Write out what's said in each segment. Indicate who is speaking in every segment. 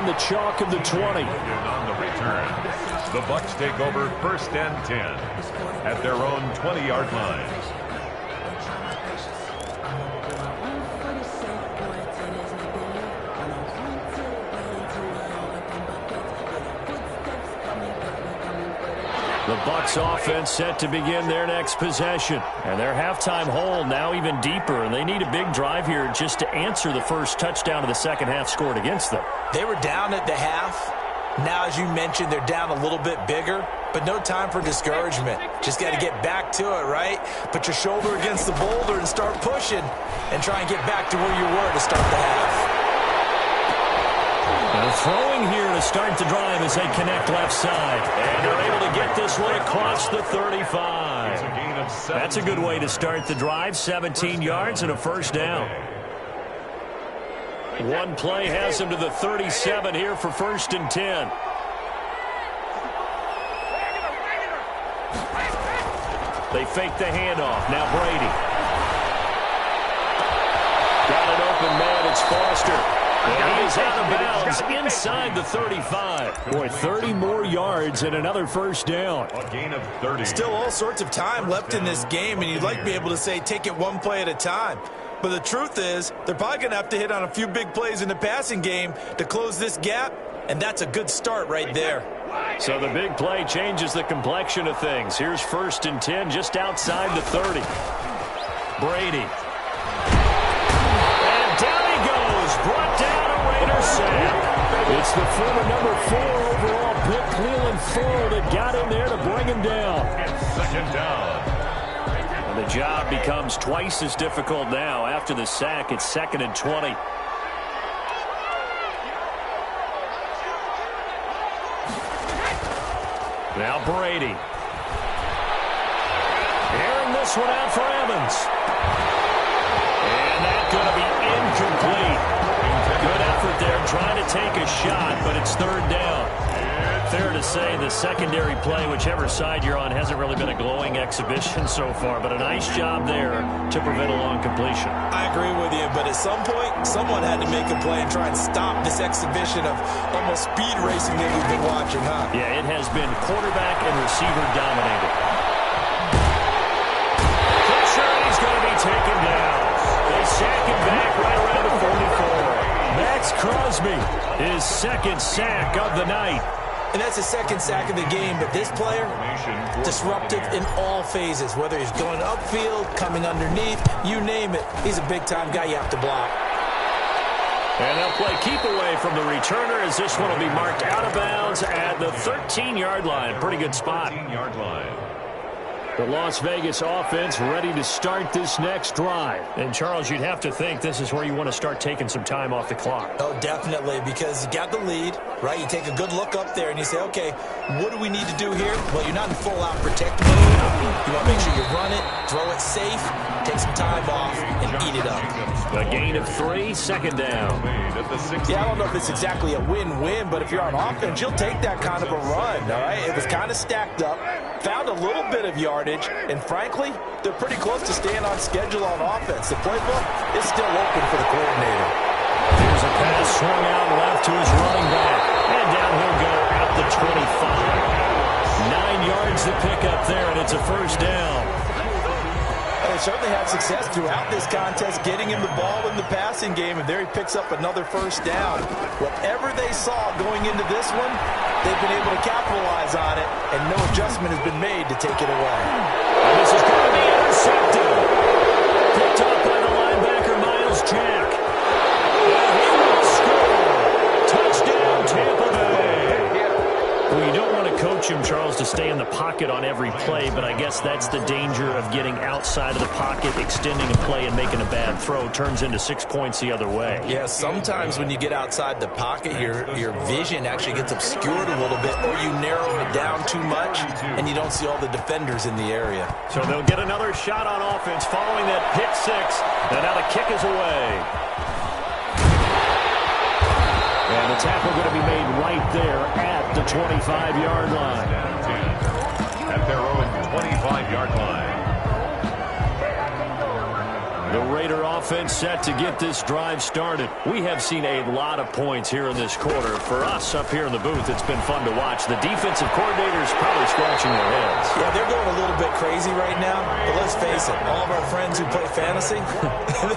Speaker 1: on the chalk of the 20.
Speaker 2: On the return, the Bucs take over 1st and 10 at their own 20-yard line.
Speaker 1: The Bucs offense set to begin their next possession. And their halftime hole now even deeper, and they need a big drive here just to answer the first touchdown of the second half scored against them.
Speaker 3: They were down at the half. Now, as you mentioned, they're down a little bit bigger, but no time for discouragement. Just got to get back to it, right? Put your shoulder against the boulder and start pushing and try and get back to where you were to start the half.
Speaker 1: And throwing here to start the drive as they connect left side. And they're able to get this one across the 35. That's a good way to start the drive. 17 yards and a first down. One play has them to the 37 here for 1st and 10. They fake the handoff. Now Brady. Got an open man. It's Foster. And he is out of bounds inside the 35. Boy, 30 more yards and another first down.
Speaker 2: A gain of 30.
Speaker 3: Still all sorts of time left in this game, and you'd like to be able to say take it one play at a time. But the truth is, they're probably going to have to hit on a few big plays in the passing game to close this gap, and that's a good start right there.
Speaker 1: So the big play changes the complexion of things. Here's 1st and 10 just outside the 30. Brady. And down he goes. Brought down a Raiders sack. It's the former number 4 overall pick, Cleveland Ford, that got in there to bring him down.
Speaker 2: And 2nd down.
Speaker 1: And the job becomes twice as difficult now. After the sack, it's 2nd and 20. Now Brady. Airing this one out for Evans. And that's going to be incomplete. Good effort there trying to take a shot, but it's 3rd down. Fair to say the secondary play, whichever side you're on, hasn't really been a glowing exhibition so far, but a nice job there to prevent a long completion.
Speaker 3: I agree with you, but at some point, someone had to make a play and try and stop this exhibition of almost speed racing that we've been watching, huh?
Speaker 1: Yeah, it has been quarterback and receiver dominated. Pressure, he's going to be taken down. They sack him back right around the 44. Max Crosby, his 2nd sack of the night.
Speaker 3: And that's the 2nd sack of the game, but this player, disruptive in all phases, whether he's going upfield, coming underneath, you name it. He's a big-time guy you have to block.
Speaker 1: And they'll play keep away from the returner as this one will be marked out of bounds at the 13-yard line. Pretty good spot.
Speaker 2: 13-yard line.
Speaker 1: The Las Vegas offense ready to start this next drive. And, Charles, you'd have to think this is where you want to start taking some time off the clock.
Speaker 3: Oh, definitely, because you got the lead, right? You take a good look up there and you say, okay, what do we need to do here? Well, you're not in full-out protect mode. You want to make sure you run it, throw it safe, take some time off, and eat it up.
Speaker 1: A gain of 3, 2nd down.
Speaker 3: Yeah, I don't know if it's exactly a win-win, but if you're on offense, you'll take that kind of a run, all right? It was kind of stacked up, found a little bit of yardage, and frankly, they're pretty close to staying on schedule on offense. The playbook is still open for the coordinator.
Speaker 1: Here's a pass swung out left to his running back. And down he'll go at the 25. 9 yards to pick up there, and it's a first down.
Speaker 3: They certainly had success throughout this contest, getting him the ball in the passing game, and there he picks up another first down. Whatever they saw going into this one, they've been able to capitalize on it, and no adjustment has been made to take it away.
Speaker 1: And this is going to be intercepted. Picked up by the linebacker, Miles Jack. And he will score. Touchdown, Tampa Bay. Well, you don't want to coach him, Charles, to stay in the pocket on every play, but I guess that's the danger of getting outside of the pocket, extending a play, and making a bad throw. Turns into 6 points the other way.
Speaker 3: Yeah, sometimes when you get outside the pocket, your vision actually gets obscured a little bit, or you narrow it down too much, and you don't see all the defenders in the area.
Speaker 1: So they'll get another shot on offense following that pick 6, and now the kick is away. And the tackle going to be made right there at the 25-yard line.
Speaker 2: At their own 25-yard line.
Speaker 1: The Raider offense set to get this drive started. We have seen a lot of points here in this quarter. For us up here in the booth, it's been fun to watch. The defensive coordinators probably scratching their heads.
Speaker 3: Yeah, they're going a little bit crazy right now. But let's face it, all of our friends who play fantasy,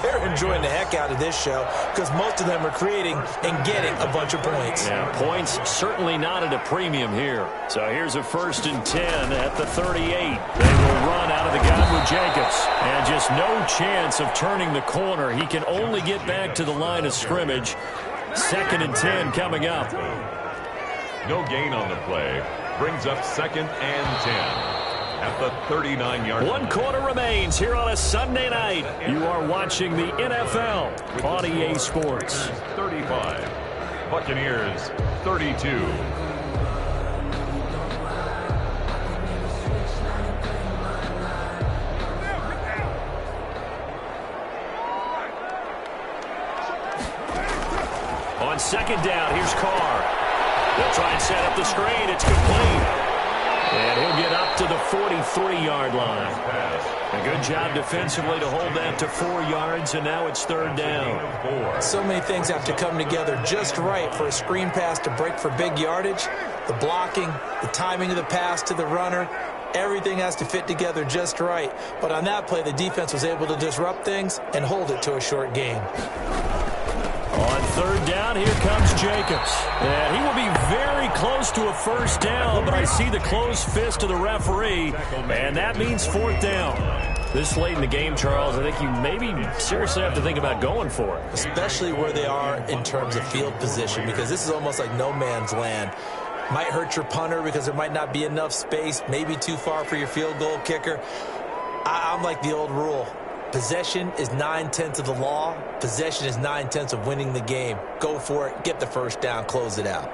Speaker 3: they're enjoying the heck out of this show because most of them are creating and getting a bunch of points.
Speaker 1: Yeah, points certainly not at a premium here. So here's a 1st and 10 at the 38. They will run out of the gun with Jacobs. And just no chance of turning the corner. He can only get back to the line of scrimmage. 2nd and 10 coming up.
Speaker 2: No gain on the play. Brings up 2nd and 10 at the 39-yard line.
Speaker 1: 1 quarter remains here on a Sunday night. You are watching the NFL on EA Sports.
Speaker 2: 35. Buccaneers 32.
Speaker 1: On 2nd down, here's Carr. They'll try and set up the screen. It's complete. And he'll get up to the 43-yard line. A good job defensively to hold that to 4 yards, and now it's 3rd down.
Speaker 3: So many things have to come together just right for a screen pass to break for big yardage. The blocking, the timing of the pass to the runner, everything has to fit together just right. But on that play, the defense was able to disrupt things and hold it to a short gain.
Speaker 1: On 3rd down, here comes Jacobs. And he will be very close to a 1st down, but I see the closed fist of the referee, and that means 4th down. This late in the game, Charles, I think you maybe seriously have to think about going for it.
Speaker 3: Especially where they are in terms of field position, because this is almost like no man's land. Might hurt your punter because there might not be enough space, maybe too far for your field goal kicker. I'm like the old rule. Possession is 9/10 of the law. Possession is 9/10 of winning the game. Go for it. Get the 1st down. Close it out.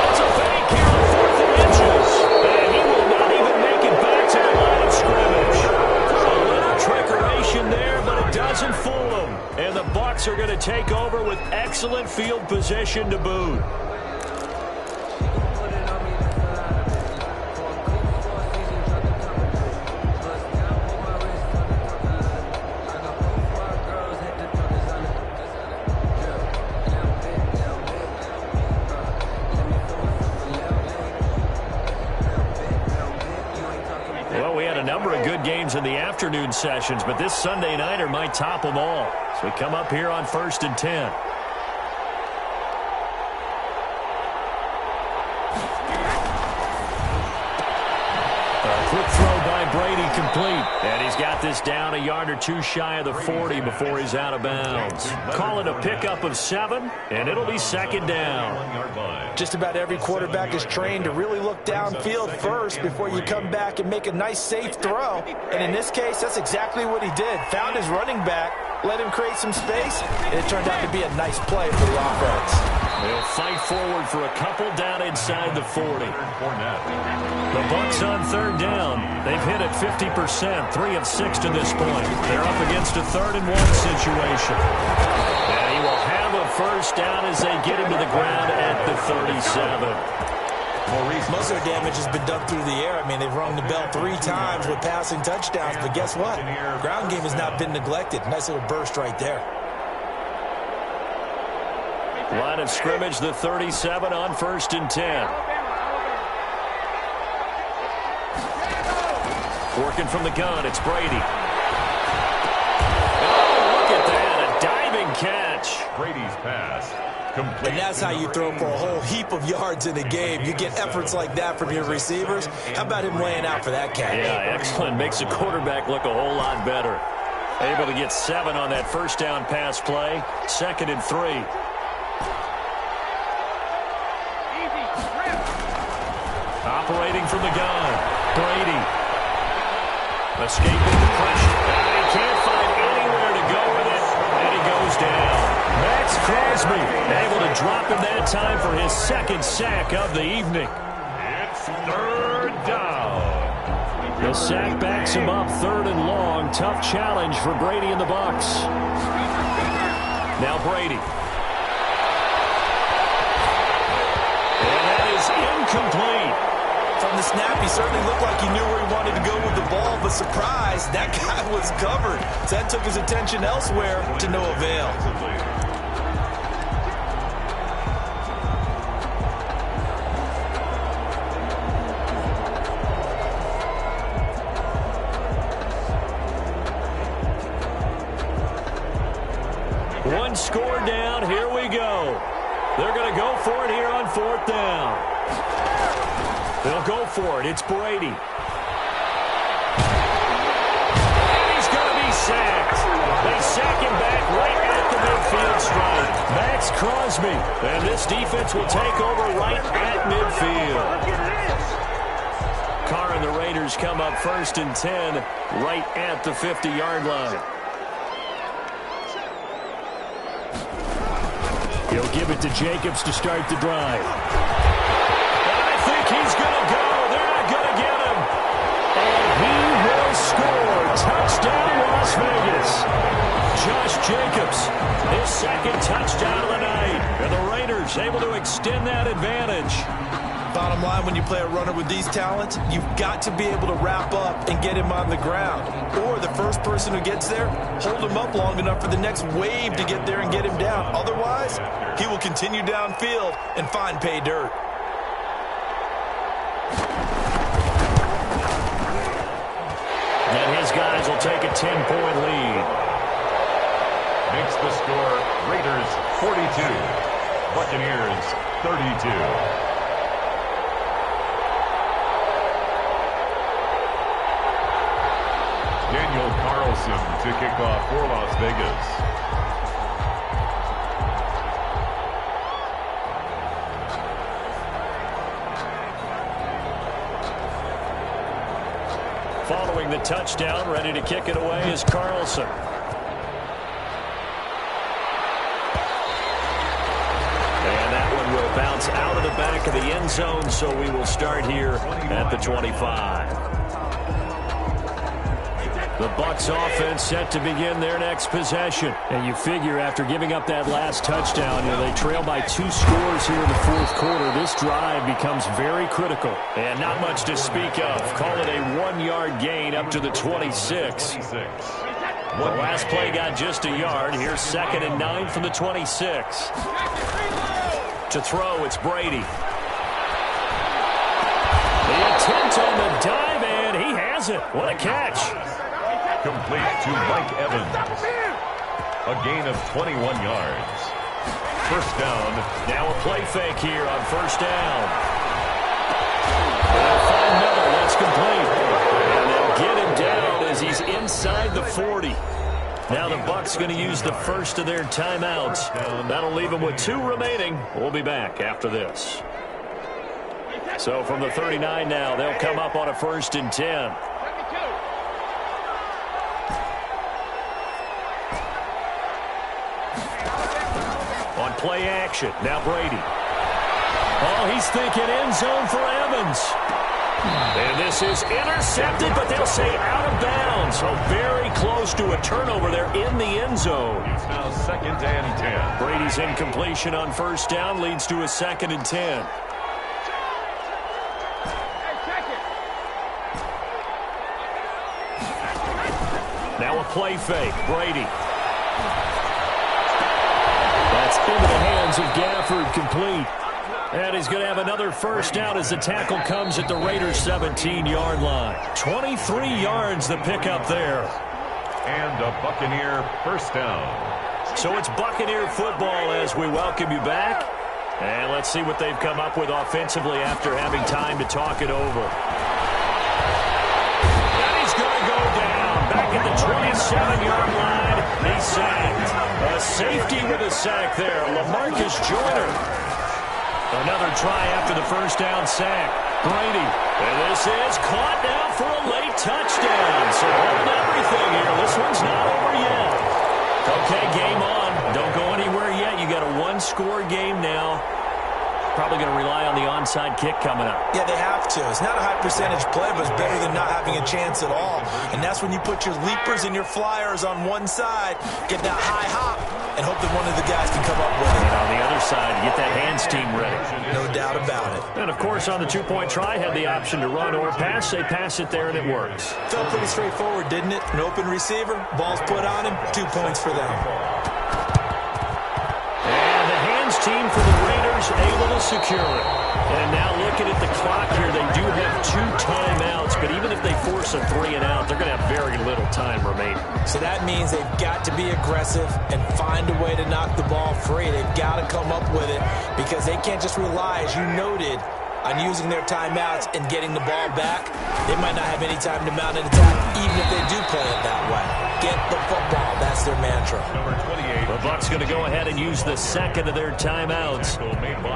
Speaker 1: It's a fake here on 4th and inches. And he will not even make it back to the line of scrimmage. A little trickeration there, but it doesn't fool him. And the Bucs are going to take over with excellent field position to boot. Well, we had a number of good games in the afternoon sessions, but this Sunday nighter might top them all. So we come up here on 1st and 10. A quick throw by Brady complete. And he's got this down a yard or 2 shy of the 40 before he's out of bounds. Call it a pickup of 7, and it'll be 2nd down.
Speaker 3: Just about every quarterback is trained to really look downfield first before you come back and make a nice, safe throw. And in this case, that's exactly what he did. Found his running back, let him create some space, and it turned out to be a nice play for the offense.
Speaker 1: They'll fight forward for a couple down inside the 40. The Bucs on 3rd down. They've hit it 50%, 3 of 6 to this point. They're up against a 3rd and 1 situation. And he will have a 1st down as they get him to the ground at the 37.
Speaker 3: Most of their damage has been done through the air. I mean, they've rung the bell 3 times with passing touchdowns, but guess what? Ground game has not been neglected. Nice little burst right there.
Speaker 1: Line of scrimmage, the 37 on 1st and 10. Working from the gun, it's Brady. Oh, look at that, a diving catch.
Speaker 2: Brady's pass. Complete.
Speaker 3: And that's how you throw for a whole heap of yards in a game. You get efforts like that from your receivers. How about him laying out for that catch?
Speaker 1: Yeah, excellent. Makes the quarterback look a whole lot better. Able to get 7 on that 1st down pass play. 2nd and 3. Operating from the gun, Brady. Escaping the pressure. He can't find anywhere to go with it, and he goes down. Max Crosby able to drop him that time for his 2nd sack of the evening.
Speaker 2: It's 3rd down.
Speaker 1: The sack backs him up 3rd and long. Tough challenge for Brady and the Bucs. Now Brady. incomplete.
Speaker 3: From the snap, he certainly looked like he knew where he wanted to go with the ball, but surprise, that guy was covered. So that took his attention elsewhere to no avail.
Speaker 1: One score down. Here we go. They're going to go for it here on 4th down. They'll go for it. It's Brady. And he's going to be sacked. They sack him back right at the midfield stripe. Max Crosby. And this defense will take over right at midfield. Carr and the Raiders come up 1st and 10 right at the 50-yard line. He'll give it to Jacobs to start the drive. And I think he's going to go. They're not going to get him. And he will score. Touchdown, Las Vegas. Josh Jacobs, his 2nd touchdown of the night. And the Raiders able to extend that advantage.
Speaker 3: Bottom line, when you play a runner with these talents, you've got to be able to wrap up and get him on the ground. Or the first person who gets there, hold him up long enough for the next wave to get there and get him down. Otherwise, he will continue downfield and find pay dirt.
Speaker 1: And his guys will take a 10-point lead.
Speaker 2: Makes the score Raiders 42, Buccaneers 32. Daniel Carlson to kick off for Las Vegas.
Speaker 1: Following the touchdown, ready to kick it away is Carlson. And that one will bounce out of the back of the end zone, so we will start here at the 25. The Bucs offense set to begin their next possession. And you figure after giving up that last touchdown, they trail by 2 scores here in the 4th quarter. This drive becomes very critical. And not much to speak of. Call it a 1-yard gain up to the 26. The last play got just a yard. Here's 2nd and 9 from the 26. To throw, it's Brady. The attempt on the dive, and he has it. What a catch.
Speaker 2: Complete to Mike Evans. A gain of 21 yards. 1st down.
Speaker 1: Now a play fake here on 1st down. They'll find Miller. That's complete. And they'll get him down as he's inside the 40. Now the Bucs going to use the first of their timeouts. That'll leave them with 2 remaining. We'll be back after this. So from the 39 now, they'll come up on a 1st and 10. On play action, now Brady. Oh, he's thinking end zone for Evans. And this is intercepted, but they'll say out of bounds. So very close to a turnover there in the end zone.
Speaker 2: It's now 2nd and 10.
Speaker 1: Brady's incompletion on 1st down leads to a 2nd and 10. Now a play fake, Brady. That's into the hands of Gafford, complete. And he's going to have another 1st down as the tackle comes at the Raiders' 17-yard line. 23 yards the pickup there.
Speaker 2: And a Buccaneer 1st down.
Speaker 1: So it's Buccaneer football as we welcome you back. And let's see what they've come up with offensively after having time to talk it over. And he's going to go down back at the 27-yard line. He's sacked. A safety with a sack there, LaMarcus Joyner. Another try after the 1st down sack. Brady. And this is caught now for a late touchdown. So holding everything here. This one's not over yet. Okay, game on. Don't go anywhere yet. You got a 1-score game now. Probably going to rely on the onside kick coming up.
Speaker 3: Yeah, they have to. It's not a high percentage play, but it's better than not having a chance at all. And that's when you put your leapers and your flyers on one side, get that high hop, and hope that one of the guys can come up with it.
Speaker 1: And on the other side, get that hands team ready.
Speaker 3: No doubt about it.
Speaker 1: And, of course, on the two-point try, had the option to run or pass. They pass it there, and it works.
Speaker 3: Felt pretty straightforward, didn't it? An open receiver, ball's put on him, 2 points for them.
Speaker 1: And the hands team for the Raiders able to secure it. And now looking at the clock here, they do have 2 timeouts, but even if they force a 3-and-out, they're going to have very little time remaining.
Speaker 3: So that means they've got to be aggressive and find a way to knock the ball free. They've got to come up with it because they can't just rely, as you noted, on using their timeouts and getting the ball back. They might not have any time to mount an attack, even if they do play it that way. Get the football. That's their mantra.
Speaker 2: Number 28.
Speaker 1: The Bucs going to go ahead and use the second of their timeouts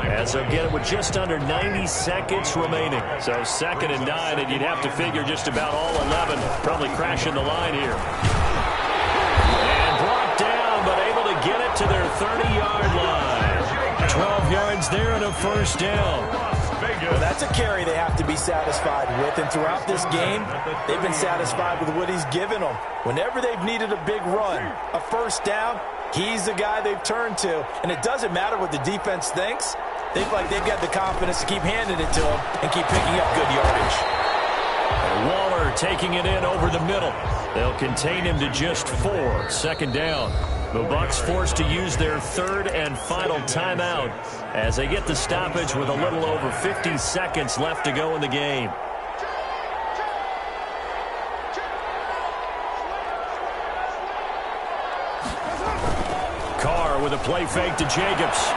Speaker 1: as they'll get it with just under 90 seconds remaining. So 2nd and 9, and you'd have to figure just about all 11 probably crashing the line here. And brought down, but able to get it to their 30-yard line. 12 yards there and a first down.
Speaker 3: Well, that's a carry they have to be satisfied with, and throughout this game, they've been satisfied with what he's given them. Whenever they've needed a big run, a first down, he's the guy they've turned to, and it doesn't matter what the defense thinks. They feel like they've got the confidence to keep handing it to him and keep picking up good yardage.
Speaker 1: And Waller taking it in over the middle. They'll contain him to just 4. 2nd down. The Bucs forced to use their 3rd and final timeout as they get the stoppage with a little over 50 seconds left to go in the game. Carr with a play fake to Jacobs.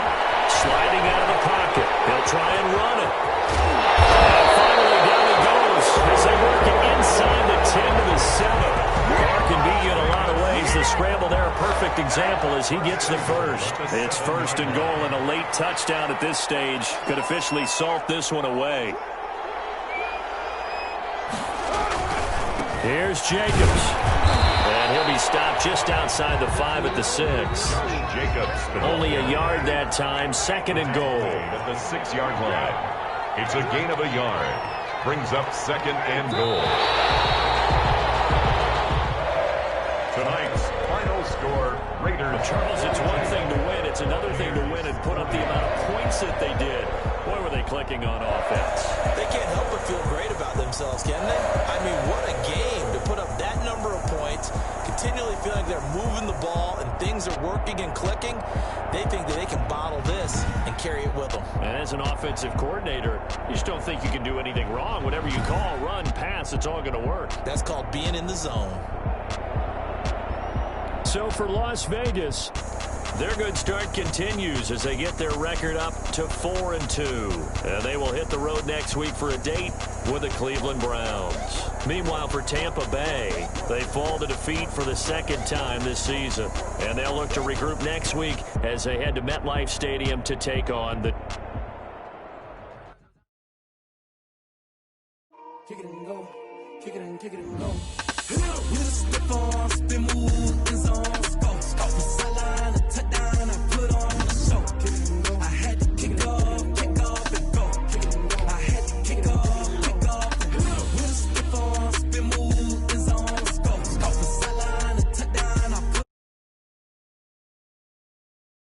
Speaker 1: Sliding out of the pocket. He'll try and run it. And finally down he goes as they work it inside the 10 to the 7. Carr can beat you in a lot of ways. The scramble there, a perfect example as he gets the first. It's 1st and goal and a late touchdown at this stage. Could officially salt this one away. Here's Jacobs. And he'll be stopped just outside the 5 at the 6.
Speaker 2: Jacobs.
Speaker 1: Only a yard that time. 2nd and goal.
Speaker 2: At the 6-yard line. It's a gain of a yard. Brings up 2nd and goal. Tonight's final score, Raiders.
Speaker 1: Charles, it's one thing to win. It's another thing to win and put up the amount of points that they did. Boy, were they clicking on offense.
Speaker 3: They can't help but feel great about themselves, can they? I mean, what a game to put up that number of points, continually feeling they're moving the ball and things are working and clicking. They think that they can bottle this and carry it with them.
Speaker 1: And as an offensive coordinator, you just don't think you can do anything wrong. Whatever you call, run, pass, it's all going to work.
Speaker 3: That's called being in the zone.
Speaker 1: So for Las Vegas, their good start continues as they get their record up to 4-2. And they will hit the road next week for a date with the Cleveland Browns. Meanwhile, for Tampa Bay, they fall to defeat for the 2nd time this season. And they'll look to regroup next week as they head to MetLife Stadium to take on the...
Speaker 4: Kick it and go. Kick it and go. We just step on